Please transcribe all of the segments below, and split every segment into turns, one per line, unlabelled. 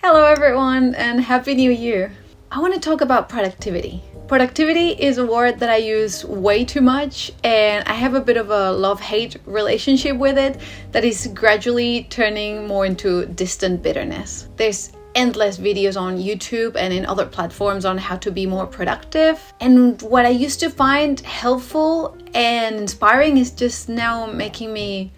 Hello everyone and Happy New Year! I want to talk about productivity. Productivity is a word that I use way too much, and I have a bit of a love-hate relationship with it that is gradually turning more into distant bitterness. There's endless videos on YouTube and in other platforms on how to be more productive, and what I used to find helpful and inspiring is just now making me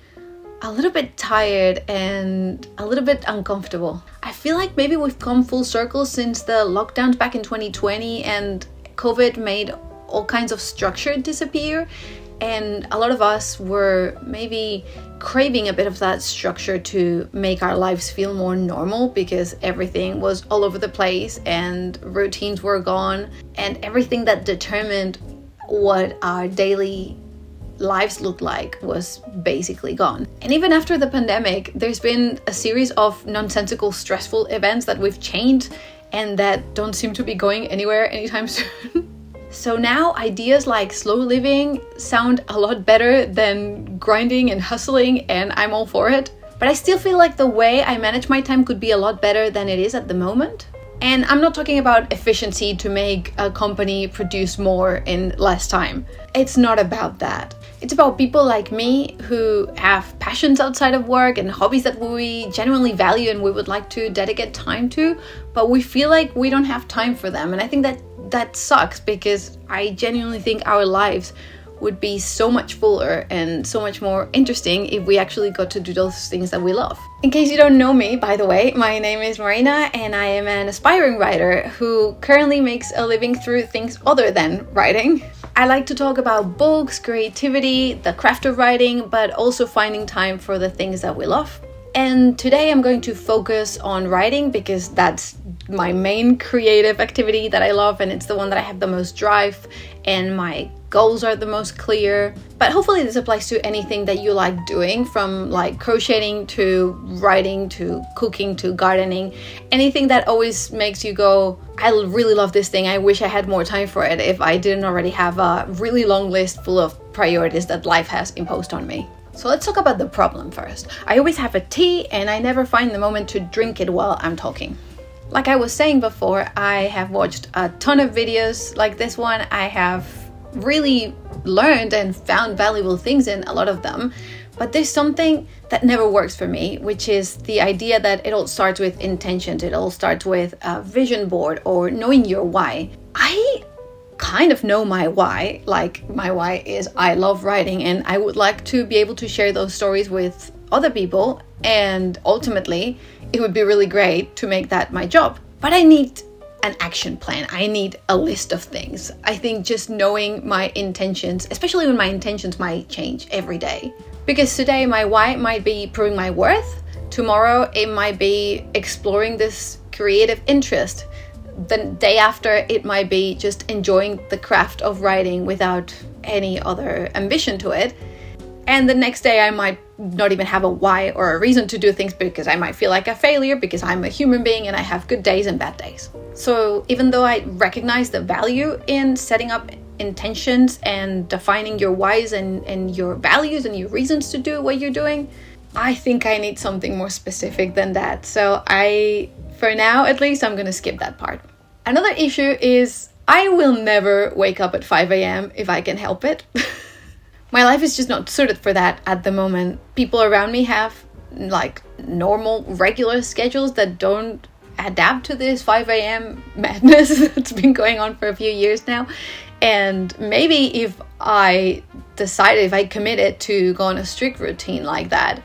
a little bit tired and a little bit uncomfortable. I feel like maybe we've come full circle since the lockdowns back in 2020 and COVID made all kinds of structure disappear, and a lot of us were maybe craving a bit of that structure to make our lives feel more normal because everything was all over the place and routines were gone and everything that determined what our daily lives looked like was basically gone. And even after the pandemic, there's been a series of nonsensical, stressful events that we've changed and that don't seem to be going anywhere anytime soon. So now ideas like slow living sound a lot better than grinding and hustling, and I'm all for it. But I still feel like the way I manage my time could be a lot better than it is at the moment. And I'm not talking about efficiency to make a company produce more in less time. It's not about that. It's about people like me who have passions outside of work and hobbies that we genuinely value and we would like to dedicate time to, but we feel like we don't have time for them. And I think that sucks because I genuinely think our lives would be so much fuller and so much more interesting if we actually got to do those things that we love. In case you don't know me, by the way, my name is Marina and I am an aspiring writer who currently makes a living through things other than writing. I like to talk about books, creativity, the craft of writing, but also finding time for the things that we love. And today I'm going to focus on writing because that's my main creative activity that I love, and it's the one that I have the most drive and my goals are the most clear. But hopefully this applies to anything that you like doing, from like crocheting to writing to cooking to gardening. Anything that always makes you go, I really love this thing, I wish I had more time for it if I didn't already have a really long list full of priorities that life has imposed on me. So let's talk about the problem first. I always have a tea and I never find the moment to drink it while I'm talking. Like I was saying before, I have watched a ton of videos like this one. I have really learned and found valuable things in a lot of them. But there's something that never works for me, which is the idea that it all starts with intentions. It all starts with a vision board or knowing your why. I kind of know my why. Like, my why is I love writing and I would like to be able to share those stories with other people, and ultimately it would be really great to make that my job. But I need an action plan. I need a list of things. I think just knowing my intentions, especially when my intentions might change every day. Because today my why might be proving my worth. Tomorrow it might be exploring this creative interest. The day after it might be just enjoying the craft of writing without any other ambition to it. And the next day I might not even have a why or a reason to do things because I might feel like a failure because I'm a human being and I have good days and bad days. So even though I recognize the value in setting up intentions and defining your whys and your values and your reasons to do what you're doing, I think I need something more specific than that. So for now at least, I'm gonna skip that part. Another issue is I will never wake up at 5 a.m. if I can help it. My life is just not suited for that at the moment. People around me have like normal, regular schedules that don't adapt to this 5 a.m. madness that's been going on for a few years now. And maybe if I committed to go on a strict routine like that,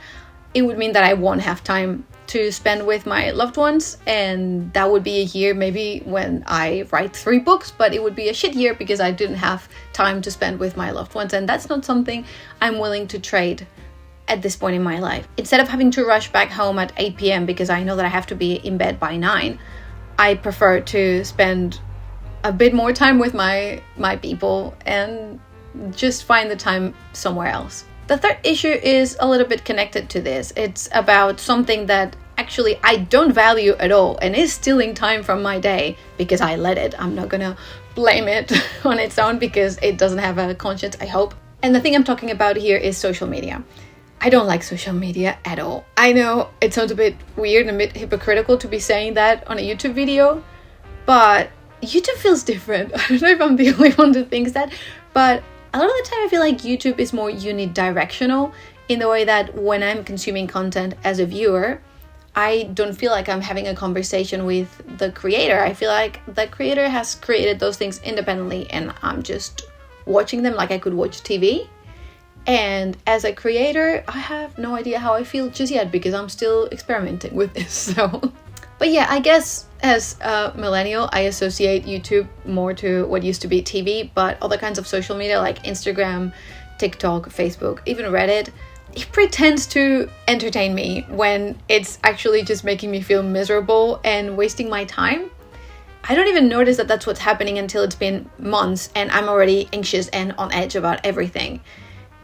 it would mean that I won't have time to spend with my loved ones, and that would be a year maybe when I write 3 books, but it would be a shit year because I didn't have time to spend with my loved ones, and that's not something I'm willing to trade at this point in my life. Instead of having to rush back home at 8 p.m. because I know that I have to be in bed by 9, I prefer to spend a bit more time with my people and just find the time somewhere else. The third issue is a little bit connected to this. It's about something that actually I don't value at all and is stealing time from my day because I let it. I'm not gonna blame it on its own because it doesn't have a conscience, I hope. And the thing I'm talking about here is social media. I don't like social media at all. I know it sounds a bit weird and a bit hypocritical to be saying that on a YouTube video, but YouTube feels different. I don't know if I'm the only one who thinks that, but a lot of the time I feel like YouTube is more unidirectional in the way that when I'm consuming content as a viewer, I don't feel like I'm having a conversation with the creator. I feel like the creator has created those things independently and I'm just watching them like I could watch TV. And as a creator, I have no idea how I feel just yet because I'm still experimenting with this. So, but yeah, I guess as a millennial, I associate YouTube more to what used to be TV, but other kinds of social media like Instagram, TikTok, Facebook, even Reddit, it pretends to entertain me when it's actually just making me feel miserable and wasting my time. I don't even notice that that's what's happening until it's been months and I'm already anxious and on edge about everything.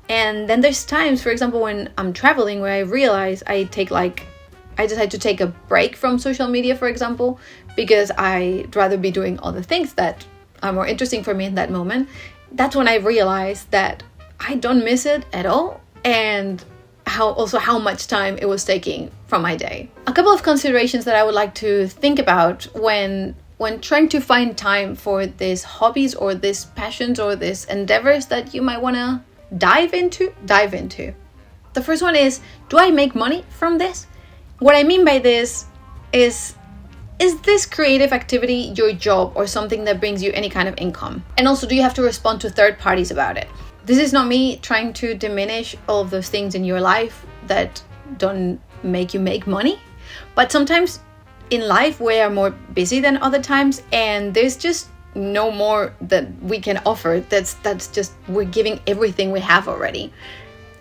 And then there's times, for example, when I'm traveling where I realize I decide to take a break from social media, for example, because I'd rather be doing other things that are more interesting for me in that moment. That's when I realize that I don't miss it at all and how much time it was taking from my day. A couple of considerations that I would like to think about when trying to find time for these hobbies or these passions or these endeavors that you might want to dive into. The first one is, do I make money from this? What I mean by this is this creative activity your job or something that brings you any kind of income? And also, do you have to respond to third parties about it? This is not me trying to diminish all of those things in your life that don't make you make money, but sometimes in life we are more busy than other times and there's just no more that we can offer. That's just, we're giving everything we have already.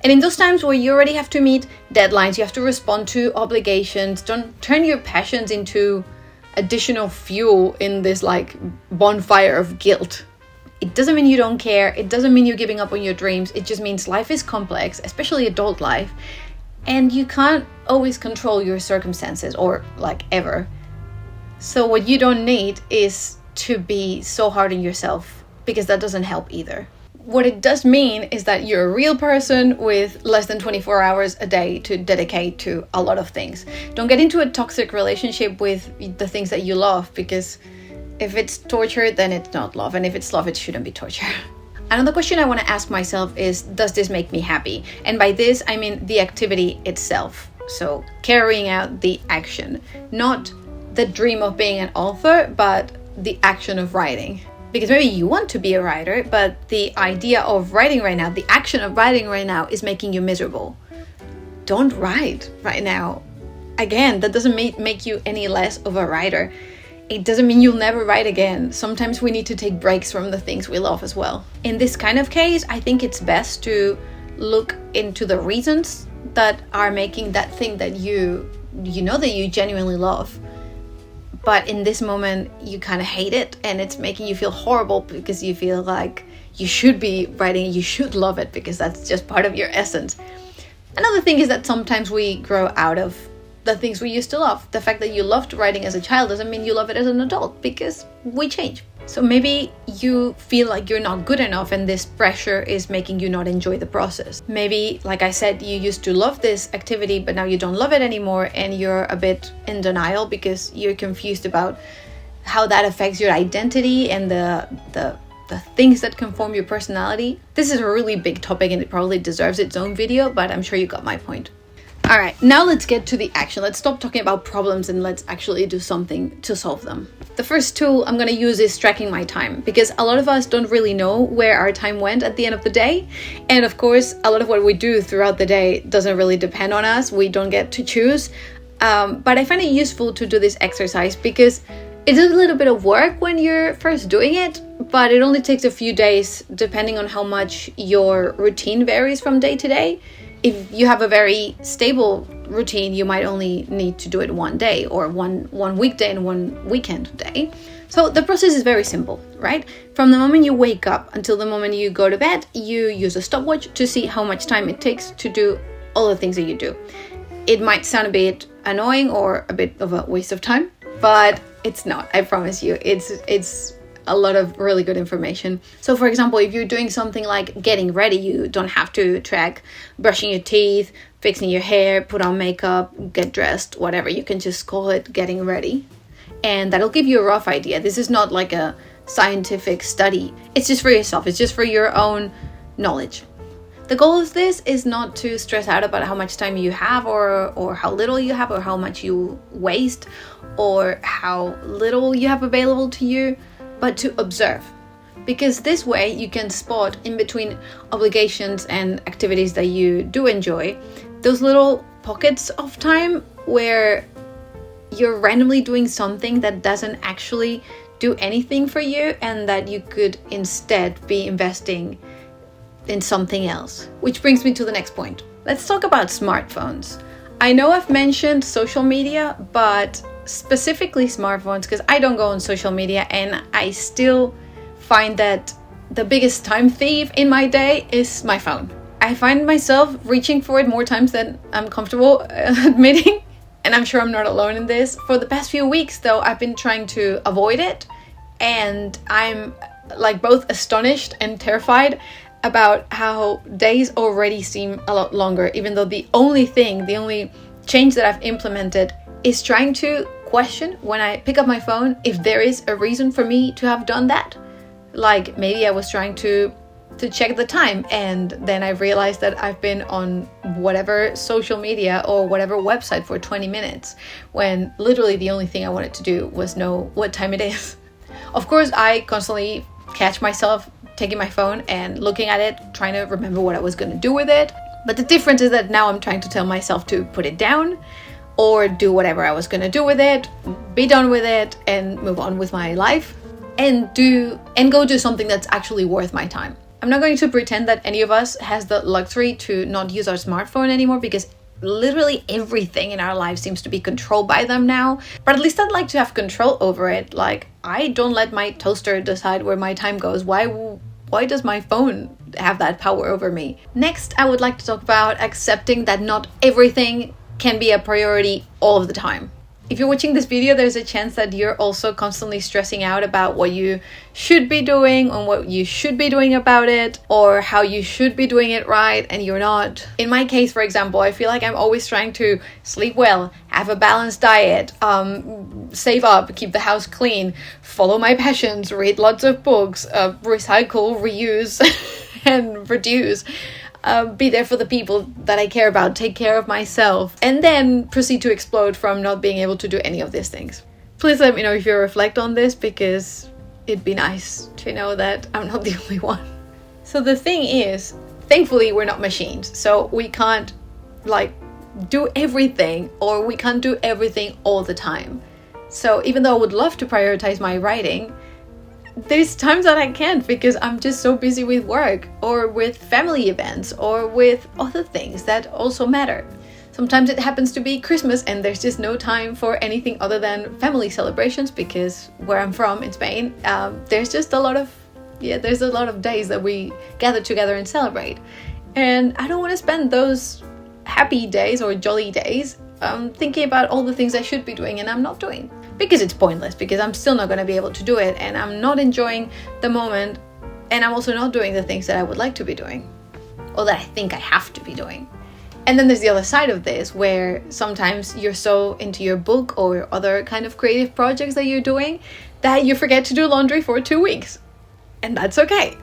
And in those times where you already have to meet deadlines, you have to respond to obligations, don't turn your passions into additional fuel in this like bonfire of guilt. It doesn't mean you don't care. It doesn't mean you're giving up on your dreams. It just means life is complex, especially adult life. And you can't always control your circumstances or like ever. So what you don't need is to be so hard on yourself because that doesn't help either. What it does mean is that you're a real person with less than 24 hours a day to dedicate to a lot of things. Don't get into a toxic relationship with the things that you love because if it's torture, then it's not love. And if it's love, it shouldn't be torture. Another question I want to ask myself is, does this make me happy? And by this, I mean the activity itself. So carrying out the action, not the dream of being an author, but the action of writing. Because maybe you want to be a writer, but the idea of writing right now, the action of writing right now is making you miserable. Don't write right now. Again, that doesn't make you any less of a writer. It doesn't mean you'll never write again. Sometimes we need to take breaks from the things we love as well. In this kind of case, I think it's best to look into the reasons that are making that thing that you know that you genuinely love. But in this moment, you kind of hate it and it's making you feel horrible because you feel like you should be writing, you should love it because that's just part of your essence. Another thing is that sometimes we grow out of the things we used to love. The fact that you loved writing as a child doesn't mean you love it as an adult because we change. So maybe you feel like you're not good enough and this pressure is making you not enjoy the process. Maybe, like I said, you used to love this activity, but now you don't love it anymore and you're a bit in denial because you're confused about how that affects your identity and the things that conform your personality. This is a really big topic and it probably deserves its own video, but I'm sure you got my point. All right, now let's get to the action. Let's stop talking about problems and let's actually do something to solve them. The first tool I'm going to use is tracking my time because a lot of us don't really know where our time went at the end of the day. And of course, a lot of what we do throughout the day doesn't really depend on us. We don't get to choose. But I find it useful to do this exercise because it's a little bit of work when you're first doing it, but it only takes a few days depending on how much your routine varies from day to day. If you have a very stable routine, you might only need to do it one day or one weekday and one weekend day. So the process is very simple, right? From the moment you wake up until the moment you go to bed, you use a stopwatch to see how much time it takes to do all the things that you do. It might sound a bit annoying or a bit of a waste of time, but it's not, I promise you. It's a lot of really good information. So for example, if you're doing something like getting ready, you don't have to track brushing your teeth, fixing your hair, put on makeup, get dressed, whatever. You can just call it getting ready. And that'll give you a rough idea. This is not like a scientific study. It's just for yourself. It's just for your own knowledge. The goal of this is not to stress out about how much time you have or how little you have or how much you waste or how little you have available to you, but to observe. Because this way you can spot in between obligations and activities that you do enjoy, those little pockets of time where you're randomly doing something that doesn't actually do anything for you and that you could instead be investing in something else. Which brings me to the next point. Let's talk about smartphones. I know I've mentioned social media, but specifically smartphones, because I don't go on social media and I still find that the biggest time thief in my day is my phone. I find myself reaching for it more times than I'm comfortable admitting, and I'm sure I'm not alone in this. For the past few weeks though, I've been trying to avoid it, and I'm like both astonished and terrified about how days already seem a lot longer, even though the only change that I've implemented is trying to question when I pick up my phone if there is a reason for me to have done that. Like maybe I was trying to check the time, and then I realized that I've been on whatever social media or whatever website for 20 minutes when literally the only thing I wanted to do was know what time it is. Of course, I constantly catch myself taking my phone and looking at it, trying to remember what I was going to do with it. But the difference is that now I'm trying to tell myself to put it down or do whatever I was going to do with it, be done with it and move on with my life and go do something that's actually worth my time. I'm not going to pretend that any of us has the luxury to not use our smartphone anymore, because literally everything in our lives seems to be controlled by them now. But at least I'd like to have control over it. Like, I don't let my toaster decide where my time goes. Why does my phone have that power over me? Next, I would like to talk about accepting that not everything can be a priority all of the time. If you're watching this video, there's a chance that you're also constantly stressing out about what you should be doing and what you should be doing about it, or how you should be doing it right and you're not. In my case, for example, I feel like I'm always trying to sleep well, have a balanced diet, save up, keep the house clean, follow my passions, read lots of books, recycle, reuse, and reduce. Be there for the people that I care about, take care of myself, and then proceed to explode from not being able to do any of these things. Please let me know if you reflect on this, because it'd be nice to know that I'm not the only one. So the thing is, thankfully we're not machines, so we can't do everything, or we can't do everything all the time. So even though I would love to prioritize my writing, there's times that I can't because I'm just so busy with work or with family events or with other things that also matter. Sometimes it happens to be Christmas and there's just no time for anything other than family celebrations, because where I'm from in Spain, there's a lot of days that we gather together and celebrate. And I don't want to spend those happy days or jolly days thinking about all the things I should be doing and I'm not doing. Because it's pointless, because I'm still not going to be able to do it, and I'm not enjoying the moment, and I'm also not doing the things that I would like to be doing, or that I think I have to be doing. And then there's the other side of this, where sometimes you're so into your book or other kind of creative projects that you're doing that you forget to do laundry for 2 weeks. And that's okay.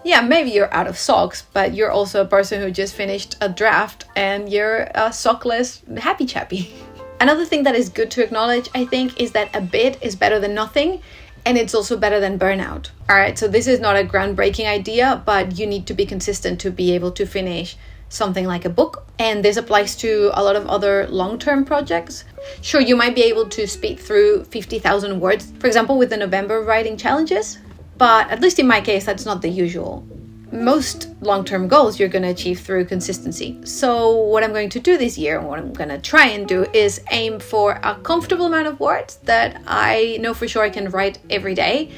Yeah, maybe you're out of socks, but you're also a person who just finished a draft and you're a sockless happy chappy. Another thing that is good to acknowledge, I think, is that a bit is better than nothing, and it's also better than burnout. Alright, so this is not a groundbreaking idea, but you need to be consistent to be able to finish something like a book. And this applies to a lot of other long-term projects. Sure, you might be able to speed through 50,000 words, for example, with the November writing challenges, but at least in my case, that's not the usual. Most long-term goals you're going to achieve through consistency. So what I'm going to do this year, and what I'm going to try and do, is aim for a comfortable amount of words that I know for sure I can write every day.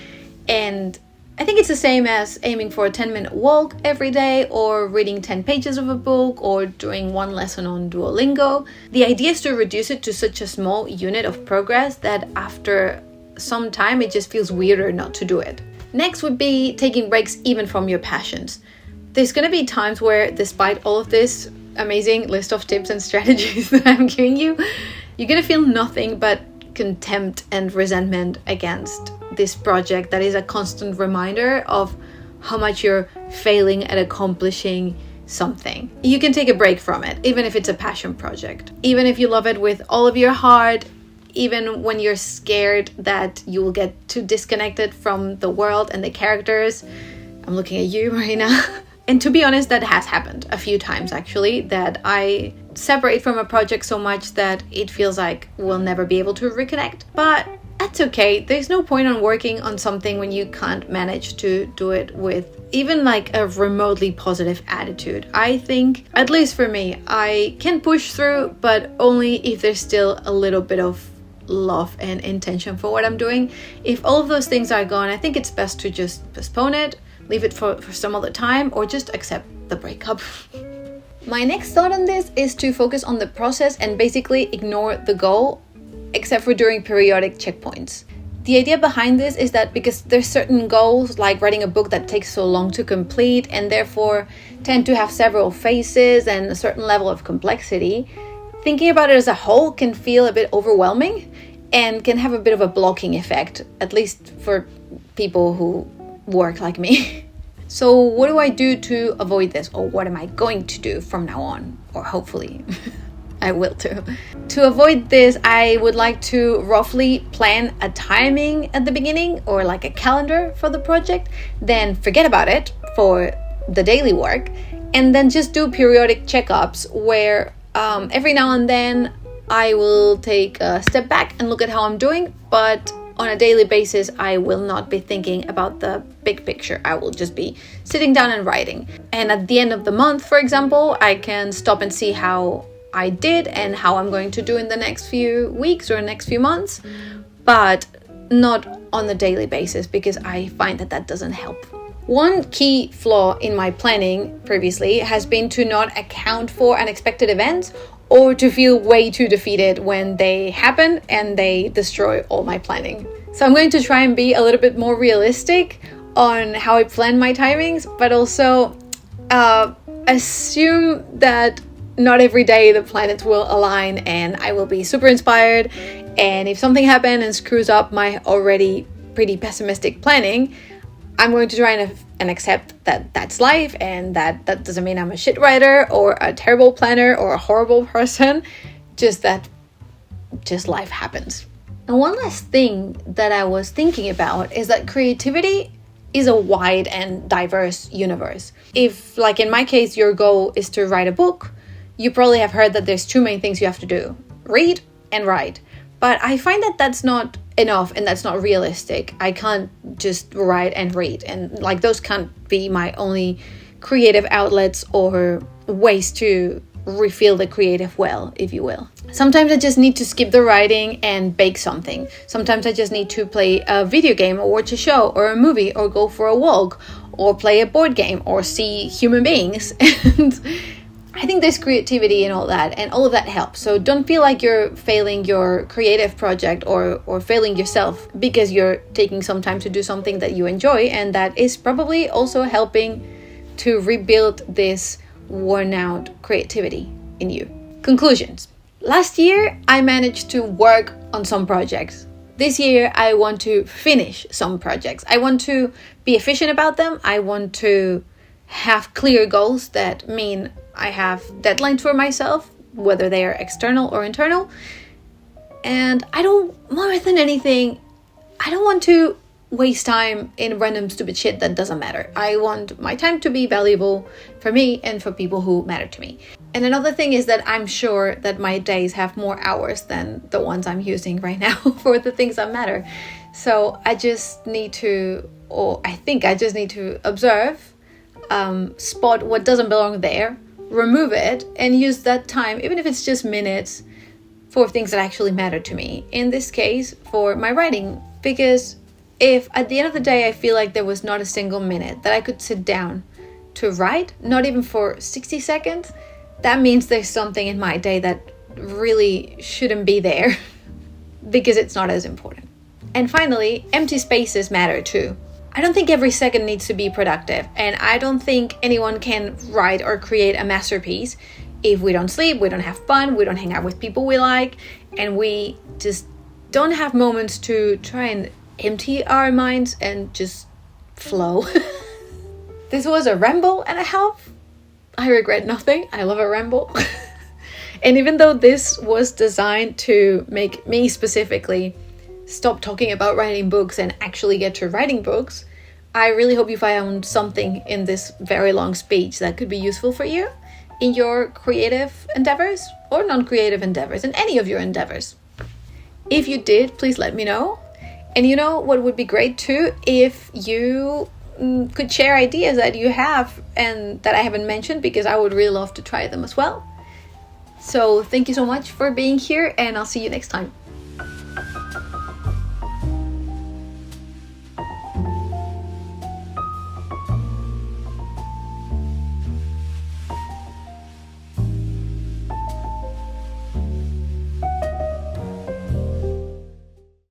And I think it's the same as aiming for a 10-minute walk every day, or reading 10 pages of a book, or doing one lesson on Duolingo. The idea is to reduce it to such a small unit of progress that after some time it just feels weirder not to do it. Next would be taking breaks even from your passions. There's going to be times where, despite all of this amazing list of tips and strategies that I'm giving you, you're going to feel nothing but contempt and resentment against this project that is a constant reminder of how much you're failing at accomplishing something. You can take a break from it, even if it's a passion project. Even if you love it with all of your heart, even when you're scared that you will get too disconnected from the world and the characters. I'm looking at you, Marina. And to be honest, that has happened a few times actually, that I separate from a project so much that it feels like we'll never be able to reconnect. But that's okay. There's no point on working on something when you can't manage to do it with even like a remotely positive attitude. I think, at least for me, I can push through, but only if there's still a little bit of love and intention for what I'm doing. If all of those things are gone, I think it's best to just postpone it, leave it for some other time, or just accept the breakup. My next thought on this is to focus on the process and basically ignore the goal, except for during periodic checkpoints. The idea behind this is that because there's certain goals, like writing a book, that takes so long to complete and therefore tend to have several phases and a certain level of complexity, thinking about it as a whole can feel a bit overwhelming and can have a bit of a blocking effect, at least for people who work like me. So what do I do to avoid this? Or what am I going to do from now on? Or hopefully I will too. To avoid this, I would like to roughly plan a timing at the beginning, or like a calendar for the project, then forget about it for the daily work, and then just do periodic checkups where every now and then I will take a step back and look at how I'm doing, but on a daily basis, I will not be thinking about the big picture. I will just be sitting down and writing. And at the end of the month, for example, I can stop and see how I did and how I'm going to do in the next few weeks or next few months, but not on the daily basis, because I find that that doesn't help. One key flaw in my planning previously has been to not account for unexpected events, or to feel way too defeated when they happen and they destroy all my planning. So I'm going to try and be a little bit more realistic on how I plan my timings, but also assume that not every day the planets will align and I will be super inspired. And if something happens and screws up my already pretty pessimistic planning, I'm going to try and accept that that's life, and that doesn't mean I'm a shit writer or a terrible planner or a horrible person, just that life happens. And one last thing that I was thinking about is that creativity is a wide and diverse universe. If, like in my case, your goal is to write a book, you probably have heard that there's two main things you have to do: read and write. But I find that that's not enough and that's not realistic. I can't just write and read, and like those can't be my only creative outlets or ways to refill the creative well, if you will. Sometimes I just need to skip the writing and bake something. Sometimes I just need to play a video game or watch a show or a movie or go for a walk or play a board game or see human beings. And I think there's creativity in all that, and all of that helps. So don't feel like you're failing your creative project or failing yourself because you're taking some time to do something that you enjoy, and that is probably also helping to rebuild this worn out creativity in you. Conclusions. Last year, I managed to work on some projects. This year, I want to finish some projects. I want to be efficient about them. I want to have clear goals that mean I have deadlines for myself, whether they are external or internal. And more than anything, I don't want to waste time in random stupid shit that doesn't matter. I want my time to be valuable for me and for people who matter to me. And another thing is that I'm sure that my days have more hours than the ones I'm using right now for the things that matter. So I just need to, I think I just need to observe, spot what doesn't belong there, remove it, and use that time, even if it's just minutes, for things that actually matter to me. In this case, for my writing, because if at the end of the day I feel like there was not a single minute that I could sit down to write, not even for 60 seconds, that means there's something in my day that really shouldn't be there because it's not as important. And finally, empty spaces matter too. I don't think every second needs to be productive, and I don't think anyone can write or create a masterpiece if we don't sleep, we don't have fun, we don't hang out with people we like, and we just don't have moments to try and empty our minds and just flow. This was a ramble and a half. I regret nothing. I love a ramble. And even though this was designed to make me specifically stop talking about writing books and actually get to writing books, I really hope you found something in this very long speech that could be useful for you in your creative endeavors or non-creative endeavors, in any of your endeavors. If you did, please let me know. And you know what would be great too? If you could share ideas that you have and that I haven't mentioned, because I would really love to try them as well. So thank you so much for being here, and I'll see you next time.